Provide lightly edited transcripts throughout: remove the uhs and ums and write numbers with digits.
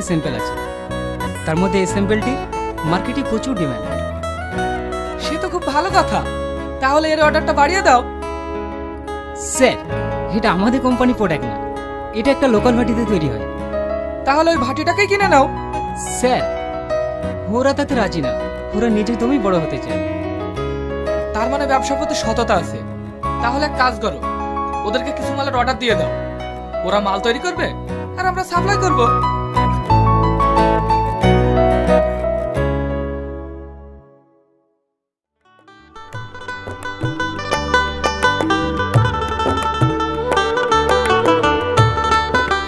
Sample আছে, তার মধ্যে এই স্যাম্পলটি মার্কেটে প্রচুর ডিমান্ড। সে তো খুব ভালো কথা, তাহলে এর অর্ডারটা বাড়িয়ে দাও। স্যার, এটা আমাদের কোম্পানি প্রোডাক্ট না, এটা একটা লোকাল ভাটিতে তৈরি হয়। তাহলে ওই ভাটিটাকেই কিনে নাও। স্যার, ওরা তাতে রাজি না, ওরা নিজের দমই বড় হতে চায়। তার মানে ব্যবসার প্রতি সততা আছে। তাহলে এক কাজ করো, ওদেরকে কিছু মালের অর্ডার দিয়ে দাও, ওরা মাল তৈরি করবে আর আমরা সাপ্লাই করব।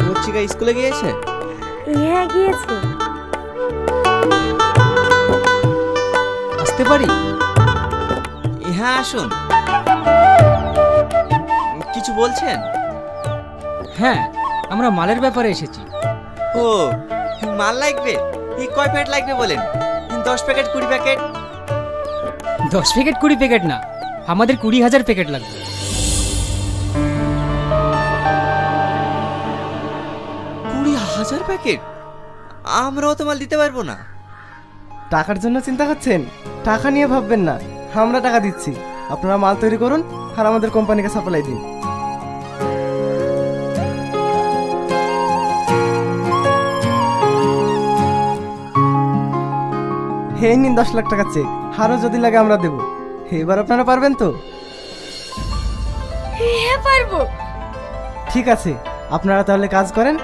মর্চিকা স্কুলে গিয়েছে? হ্যাঁ গিয়েছে। আসতে পারি? হ্যাঁ আসুন। কিছু বলছেন? হ্যাঁ, আমরা মালের ব্যাপারে এসেছি। ও, মাল লাগবে? কয় প্যাকেট লাগবে বলেন? 10 প্যাকেট, 20 প্যাকেট? 10 প্যাকেট 20 প্যাকেট না, আমাদের 20,000 প্যাকেট লাগবে। 20,000 প্যাকেট? আমরাও তো মাল দিতে পারবো না। টাকার জন্য চিন্তা করছেন? টাকা নিয়ে ভাববেন না, আমরা টাকা দিচ্ছি, আপনারা মাল তৈরি করুন আর আমাদের কোম্পানিকে সাপ্লাই দিন। এই নিন 10 লাখ টাকা চেক, আরও যদি লাগে আমরা দেব। এবার আপনারা পারবেন তো? হ্যাঁ পারবো। ঠিক আছে, আপনারা তাহলে কাজ করেন,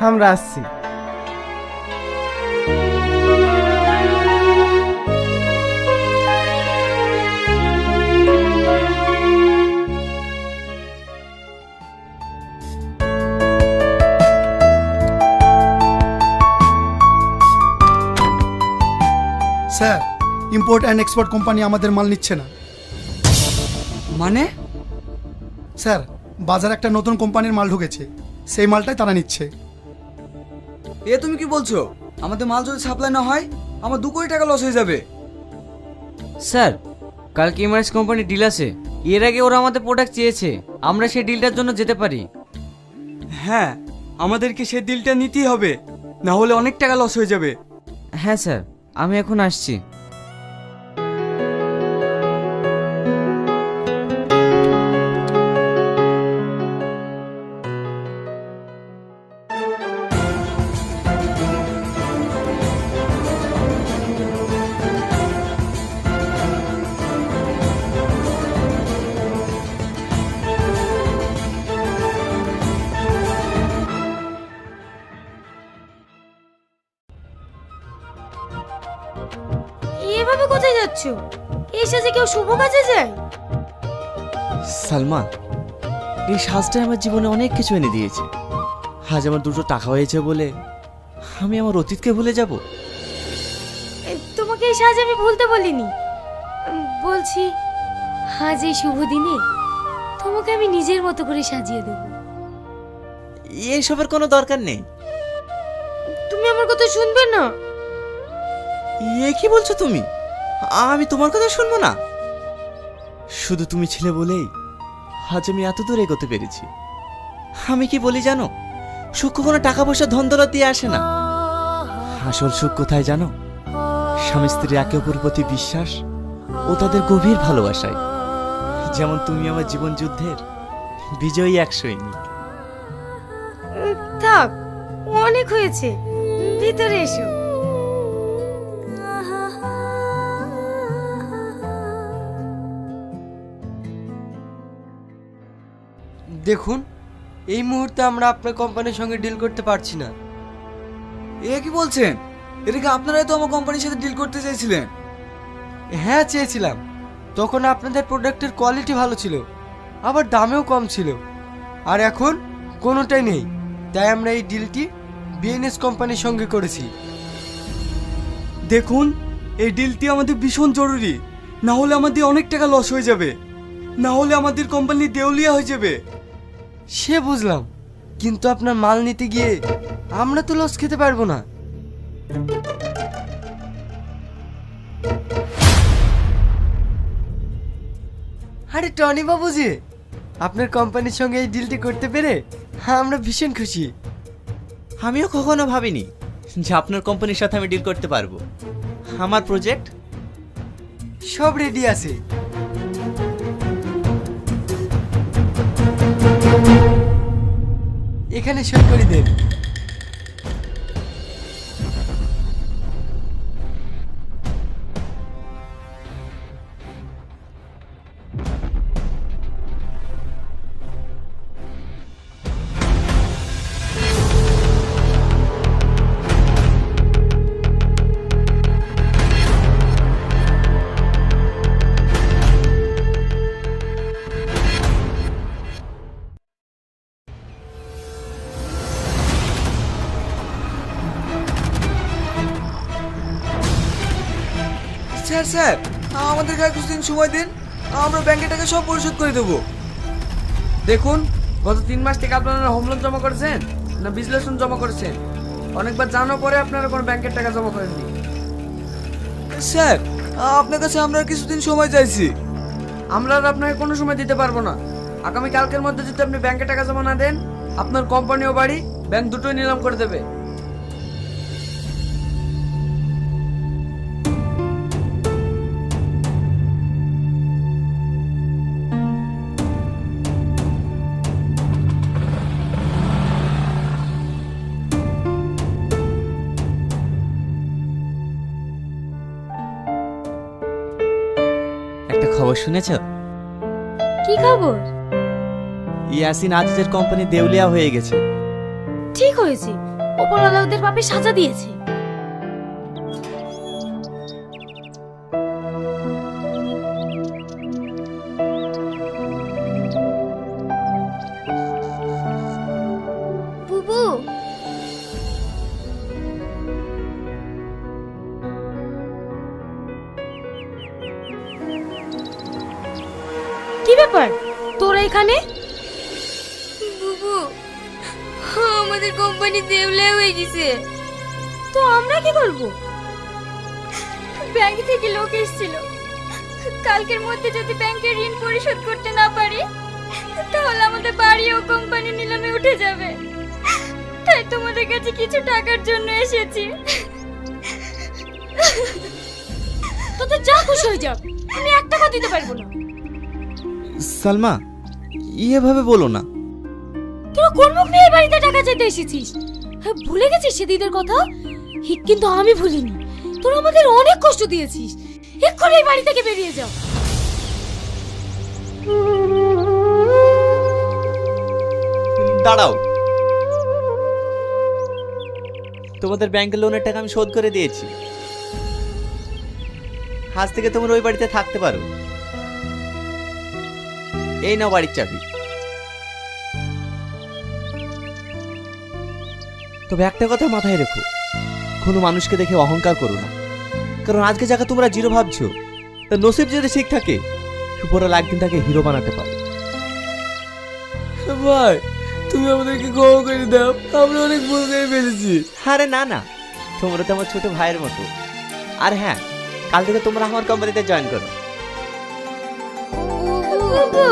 আমরা আসছি। Sir, import and export company আমাদের মাল নিচ্ছে না। মানে? স্যার, বাজারে একটা নতুন কোম্পানির মাল ঢুকেছে, সেই মালটাই তারা নিচ্ছে। এ তুমি কি বলছো? আমাদের মাল যদি সাপ্লাই না হয় আমার 2 কোটি টাকা লস হয়ে যাবে। স্যার, কালকে এমআরএস কোম্পানি ডিল আছে, এর আগে ওরা আমাদের প্রোডাক্ট চেয়েছে, আমরা সেই ডিলটার জন্য যেতে পারি। হ্যাঁ, আমাদেরকে সেই ডিলটা নিতেই হবে, না হলে অনেক টাকা লস হয়ে যাবে। হ্যাঁ স্যার, আমি এখন আসছি। এভাবে কোথায় যাচ্ছ? এই সাজে কেউ শুভ কাজে যায়? সালমা, এই সাজটা আমার জীবনে অনেক কিছু এনে দিয়েছে। আজ আমার 2টো টাকা হয়েছে বলে আমি আমার অতীতকে ভুলে যাব? তোমাকে এই সাজ আমি ভুলতে বলিনি। বলছি, আজ এই শুভ দিনে তোমাকে আমি নিজের মতো করে সাজিয়ে দেব। এসবের কোনো দরকার নেই। তুমি আমার কথা শুনবে না? কি বলছো তুমি? আমি তোমার কথা শুনবো না? শুধু তুমি ছিলে বলেই আজ আমি এত দূর এগোতে পেরেছি। আমি কি বলি জানো, সুখ কোনো টাকা পয়সা ধন দৌলত দিয়ে আসে না। আসল সুখ কোথায় জানো? স্বামী স্ত্রী একে অপরের প্রতি বিশ্বাস ও তাদের গভীর ভালোবাসায়। যেমন তুমি আমার জীবন যুদ্ধের বিজয়ী এক সৈনিক। থাক, অনেক হয়েছে, ভিতরে এসো। দেখুন, এই মুহূর্তে আমরা আপনার কোম্পানির সঙ্গে ডিল করতে পারছি না। এ কি বলছেন? এদিকে আপনারাই তো আমার কোম্পানির সাথে ডিল করতে চাইছিলেন। হ্যাঁ চেয়েছিলাম, তখন আপনাদের প্রোডাক্টের কোয়ালিটি ভালো ছিল, আবার দামেও কম ছিল। আর এখন কোনোটাই নেই, তাই আমরা এই ডিলটি বিএনএস কোম্পানির সঙ্গে করেছি। দেখুন, এই ডিলটি আমাদের ভীষণ জরুরি, না হলে আমাদের অনেক টাকা লস হয়ে যাবে, না হলে আমাদের কোম্পানি দেউলিয়া হয়ে যাবে। সে বুঝলাম, কিন্তু আপনার মাল নিতে গিয়ে আমরা তো লস খেতে পারবো না। আরে টনি বাবু যে, আপনার কোম্পানির সঙ্গে এই ডিলটি করতে পেরে আমরা ভীষণ খুশি। আমিও কখনো ভাবিনি যে আপনার কোম্পানির সাথে আমি ডিল করতে পারবো। আমার প্রজেক্ট সব রেডি আছে। এখানে সই করে দেন। স্যার স্যার আমাদেরকে আর কিছুদিন সময় দিন, আমরা ব্যাংকের টাকা সব পরিশোধ করে দেবো। দেখুন, গত 3 মাস থেকে আপনারা হোম লোন জমা করেছেন না বিশ্লেষণ জমা করেছেন? অনেকবার জানার পরে আপনারা কোনো ব্যাংকের টাকা জমা করেননি। স্যার আপনার কাছে আমরা আর কিছুদিন সময় চাইছি। আমরা আর আপনাকে কোনো সময় দিতে পারবো না। আগামী কালকের মধ্যে যদি আপনি ব্যাংকে টাকা জমা না দেন, আপনার কোম্পানি ও বাড়ি ব্যাংক দুটোই নিলাম করে দেবে। একটা খবর শুনেছ? কি খবর? ইয়াসিন আজিজের কোম্পানি দেউলিয়া হয়ে গেছে। ঠিক হয়েছে, ওপরওয়ালা ওদের পাপে সাজা দিয়েছে। বুবু, কি ব্যাপার তোরা এখানে? বুবু, আমাদের কোম্পানি দেউলিয়া হয়ে গেছে। তো আমরা কি করব? ব্যাংক থেকে লোক এসেছিল, কালকের মধ্যে যদি ব্যাংকের ঋণ পরিশোধ করতে না পারি তাহলে আমাদের বাড়ি ও কোম্পানি নিলামে উঠে যাবে। তাই তোমাদের কাছে কিছু টাকার জন্য এসেছি। তো তো যা খুশি হয়ে যাও, আমি 1 টাকা দিতে পারবো না। সালমা, এভাবে বলো না। তোরা কোন মুখ নিয়ে এই বাড়িতে টাকা চাইতে এসেছিস? হ্যাঁ, ভুলে গেছিস সেদিনের কথা? কিন্তু আমি ভুলিনি। তোরা আমাদের অনেক কষ্ট দিয়েছিস। এক্ষুনি এই বাড়ি থেকে বেরিয়ে যাও। দাঁড়াও, তোমাদের ব্যাংকের লোনের টাকা আমি শোধ করে দিয়েছি। আজ থেকে তোমরা ওই বাড়িতে থাকতে পারো। এই নাও বাড়ির চাবি। তবে একটা কথা মাথায় রেখো, কোনো মানুষকে দেখে অহংকার করো না। কারণ আজকে যাকে তোমরা জিরো ভাবছো, তার নসিব যদি ঠিক থাকে, উপরওয়ালা একদিন তাকে হিরো বানাতে পারে। ভাই তুমি আমাদেরকে ক্ষমা করে দাও, আমরা অনেক ভুল করে ফেলেছি। আরে না না, তোমরা তো আমার ছোট ভাইয়ের মতো। আর হ্যাঁ, কাল থেকে তোমরা আমার কোম্পানিতে জয়েন করো। বুবু,